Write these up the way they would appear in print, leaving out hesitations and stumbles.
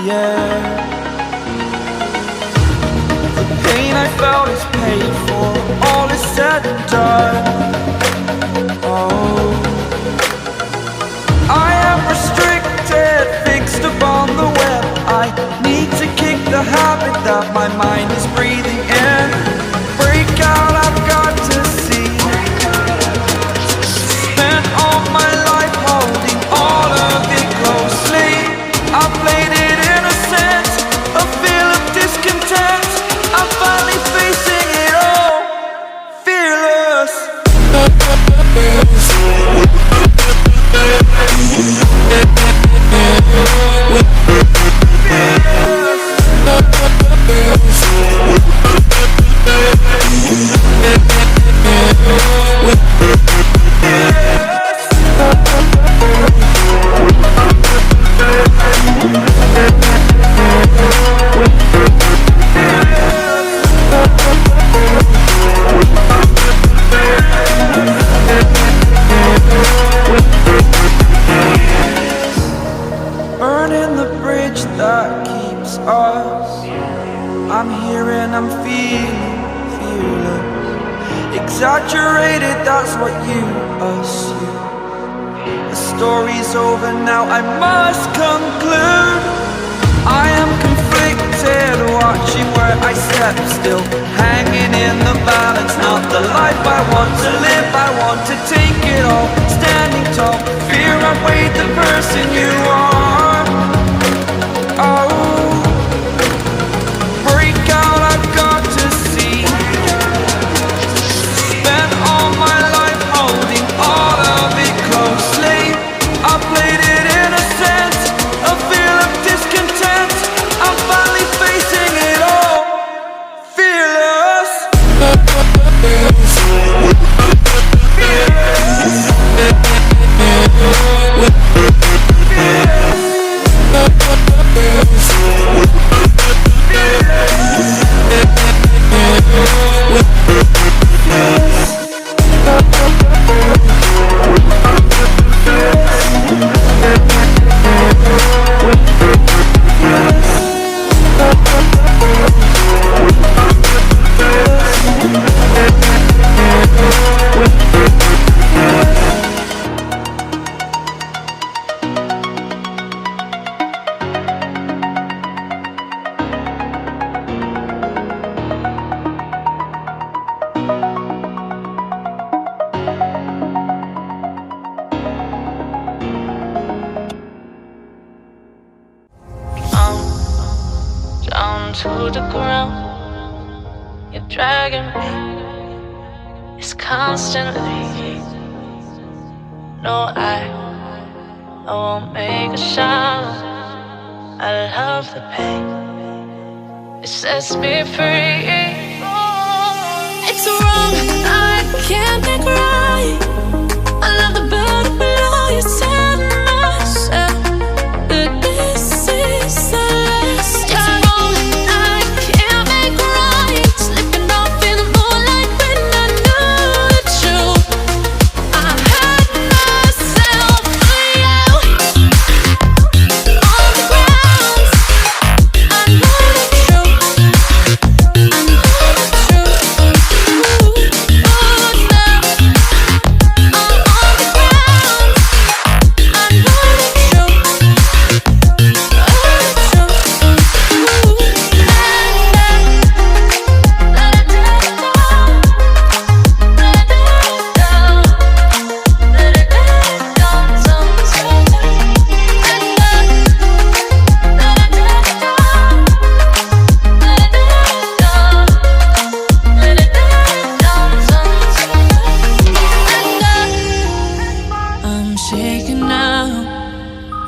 yeah. The pain I felt is paid for, all is said and done. Oh, I am restricted, fixed upon the web. I need to kick the habit that my mind is breathing in. Break out, I've got to see. Spent all my life holding all of it closely. I played it innocent, a feel of discontent. I'm finally facing it all, fearless. Burning the bridge that keeps us. I'm here and I'm feeling fearless. Exaggerated, that's what you assume. The story's over now, I must conclude. I am conflicted, watching where I step still, hanging in the balance. Not the life I want to live, I want to take it all. Standing tall, fear outweighed the person you are. Oh, break out, I've got to see. Spent all my life holding all of it closely. I played it innocent, a feel of discontent. I'm finally facing it all, fearless. To the ground, you're dragging me. It's constantly. No, I won't make a sound. I love the pain. It sets me free. It's wrong, I can't make right. I love the bird below you. Tell myself that this is the last time.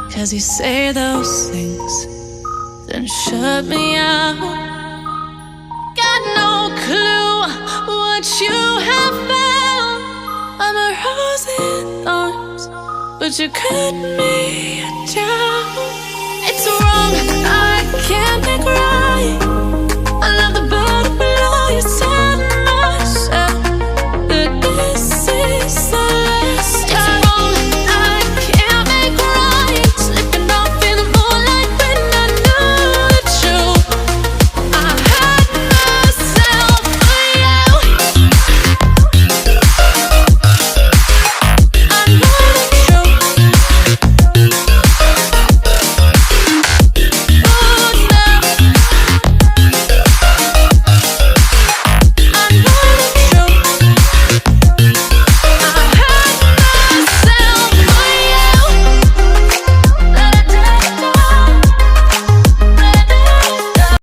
Cause you say those things, then shut me out. Got no clue what you have found. I'm a rose in thorns, but you cut me down. It's wrong.